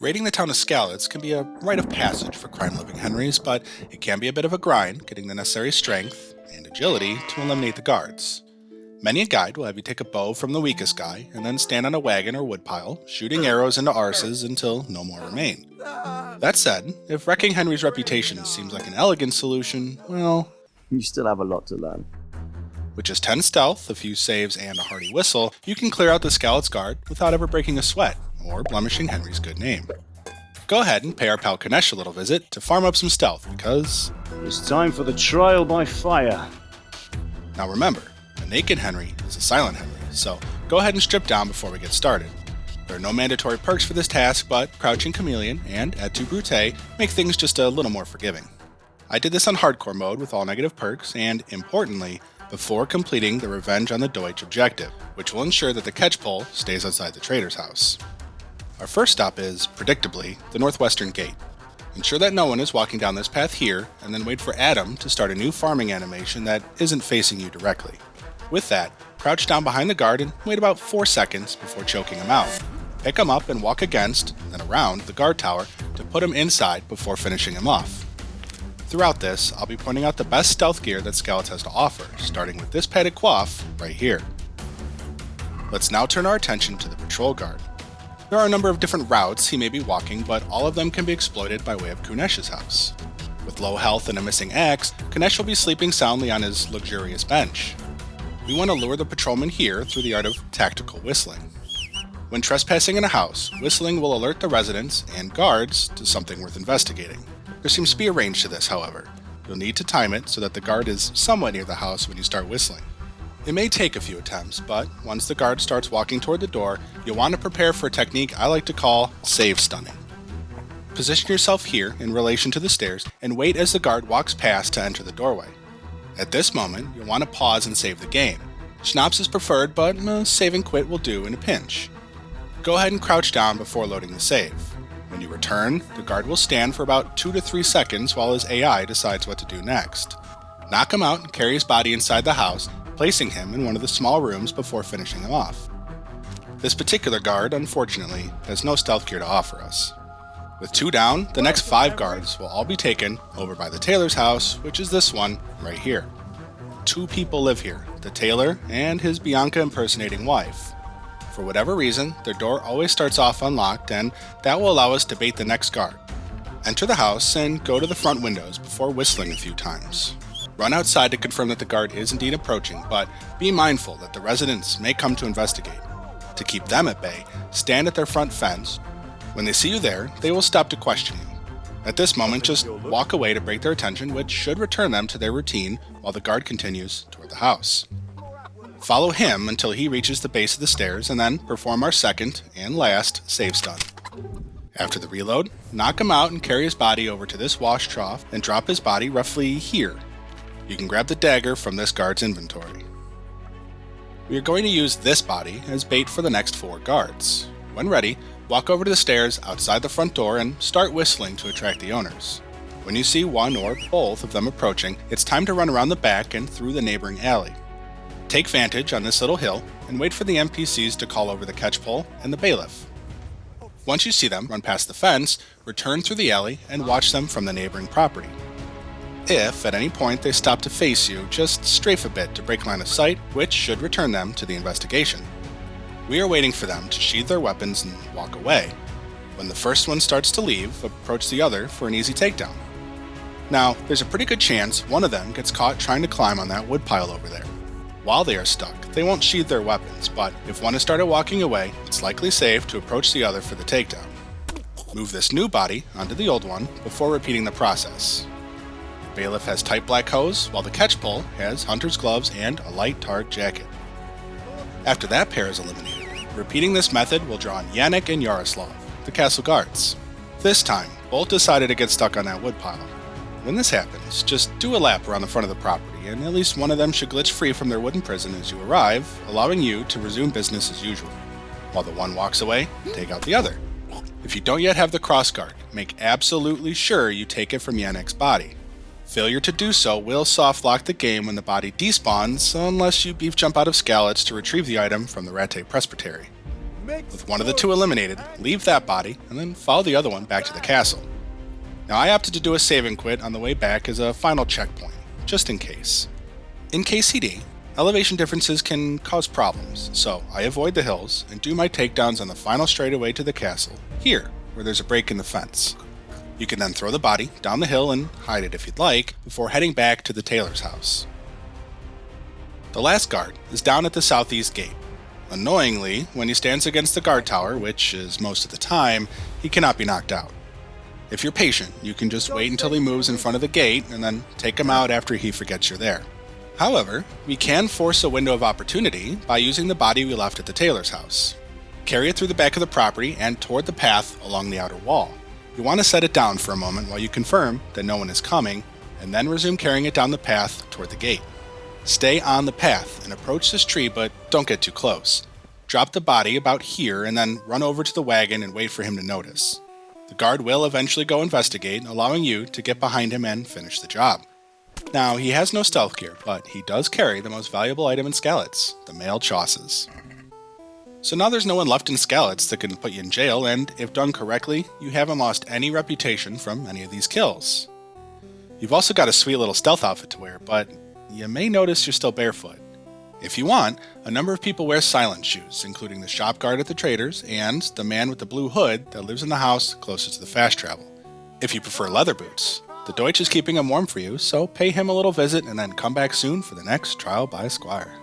Raiding the town of Skalitz can be a rite of passage for crime-loving Henrys, but it can be a bit of a grind getting the necessary strength and agility to eliminate the guards. Many a guide will have you take a bow from the weakest guy and then stand on a wagon or woodpile, shooting arrows into arses until no more remain. That said, if wrecking Henry's reputation seems like an elegant solution, well, you still have a lot to learn. With just 10 stealth, a few saves, and a hearty whistle, you can clear out the Skalitz guard without ever breaking a sweat or blemishing Henry's good name. Go ahead and pay our pal Kunesh a little visit to farm up some stealth because it's time for the trial by fire. Now remember, a naked Henry is a silent Henry, so go ahead and strip down before we get started. There are no mandatory perks for this task, but Crouching Chameleon and Et tu Brute make things just a little more forgiving. I did this on hardcore mode with all negative perks, and importantly, before completing the Revenge on the Deutsch objective, which will ensure that the catch pole stays outside the trader's house. Our first stop is, predictably, the northwestern gate. Ensure that no one is walking down this path here, and then wait for Adam to start a new farming animation that isn't facing you directly. With that, crouch down behind the guard and wait about 4 seconds before choking him out. Pick him up and walk against, then around, the guard tower to put him inside before finishing him off. Throughout this, I'll be pointing out the best stealth gear that Skalitz has to offer, starting with this padded coif right here. Let's now turn our attention to the patrol guard. There are a number of different routes he may be walking, but all of them can be exploited by way of Kunesh's house. With low health and a missing axe, Kunesh will be sleeping soundly on his luxurious bench. We want to lure the patrolman here through the art of tactical whistling. When trespassing in a house, whistling will alert the residents and guards to something worth investigating. There seems to be a range to this, however. You'll need to time it so that the guard is somewhat near the house when you start whistling. It may take a few attempts, but once the guard starts walking toward the door, you'll want to prepare for a technique I like to call save stunning. Position yourself here in relation to the stairs and wait as the guard walks past to enter the doorway. At this moment, you'll want to pause and save the game. Schnapps is preferred, but save and quit will do in a pinch. Go ahead and crouch down before loading the save. When you return, the guard will stand for about 2 to 3 seconds while his AI decides what to do next. Knock him out and carry his body inside the house, placing him in one of the small rooms before finishing him off. This particular guard, unfortunately, has no stealth gear to offer us. With 2 down, the next 5 guards will all be taken over by the tailor's house, which is this one right here. 2 people live here, the tailor and his Bianca impersonating wife. For whatever reason, their door always starts off unlocked, and that will allow us to bait the next guard. Enter the house and go to the front windows before whistling a few times. Run outside to confirm that the guard is indeed approaching, but be mindful that the residents may come to investigate. To keep them at bay, stand at their front fence. When they see you there, they will stop to question you. At this moment, just walk away to break their attention, which should return them to their routine while the guard continues toward the house. Follow him until he reaches the base of the stairs, and then perform our second and last save stun. After the reload, knock him out and carry his body over to this wash trough and drop his body roughly here. You can grab the dagger from this guard's inventory. We are going to use this body as bait for the next 4 guards. When ready, walk over to the stairs outside the front door and start whistling to attract the owners. When you see one or both of them approaching, it's time to run around the back and through the neighboring alley. Take vantage on this little hill and wait for the NPCs to call over the catch pole and the bailiff. Once you see them run past the fence, return through the alley and watch them from the neighboring property. If, at any point, they stop to face you, just strafe a bit to break line of sight, which should return them to the investigation. We are waiting for them to sheathe their weapons and walk away. When the first one starts to leave, approach the other for an easy takedown. Now, there's a pretty good chance one of them gets caught trying to climb on that woodpile over there. While they are stuck, they won't sheathe their weapons, but if one has started walking away, it's likely safe to approach the other for the takedown. Move this new body onto the old one before repeating the process. Bailiff has tight black hose, while the catch pole has hunter's gloves and a light tarred jacket. After that pair is eliminated, repeating this method will draw on Yannick and Yaroslav, the castle guards. This time, both decided to get stuck on that woodpile. When this happens, just do a lap around the front of the property, and at least one of them should glitch free from their wooden prison as you arrive, allowing you to resume business as usual. While the one walks away, take out the other. If you don't yet have the crossguard, make absolutely sure you take it from Yannick's body. Failure to do so will soft lock the game when the body despawns, unless you beef jump out of Skalitz to retrieve the item from the Ratte Presbytery. With one of the two eliminated, leave that body, and then follow the other one back to the castle. Now I opted to do a save and quit on the way back as a final checkpoint, just in case. In KCD, elevation differences can cause problems, so I avoid the hills and do my takedowns on the final straightaway to the castle, here, where there's a break in the fence. You can then throw the body down the hill and hide it if you'd like, before heading back to the tailor's house. The last guard is down at the southeast gate. Annoyingly, when he stands against the guard tower, which is most of the time, he cannot be knocked out. If you're patient, you can just wait until he moves in front of the gate and then take him out after he forgets you're there. However, we can force a window of opportunity by using the body we left at the tailor's house. Carry it through the back of the property and toward the path along the outer wall. You want to set it down for a moment while you confirm that no one is coming, and then resume carrying it down the path toward the gate. Stay on the path and approach this tree, but don't get too close. Drop the body about here and then run over to the wagon and wait for him to notice. The guard will eventually go investigate, allowing you to get behind him and finish the job. Now, he has no stealth gear, but he does carry the most valuable item in Skalitz, the mail chausses. So now there's no one left in Skalitz that can put you in jail, and if done correctly, you haven't lost any reputation from any of these kills. You've also got a sweet little stealth outfit to wear, but you may notice you're still barefoot. If you want, a number of people wear silent shoes, including the shop guard at the traders and the man with the blue hood that lives in the house closest to the fast travel. If you prefer leather boots, the Deutsch is keeping them warm for you, so pay him a little visit and then come back soon for the next Trial by Squire.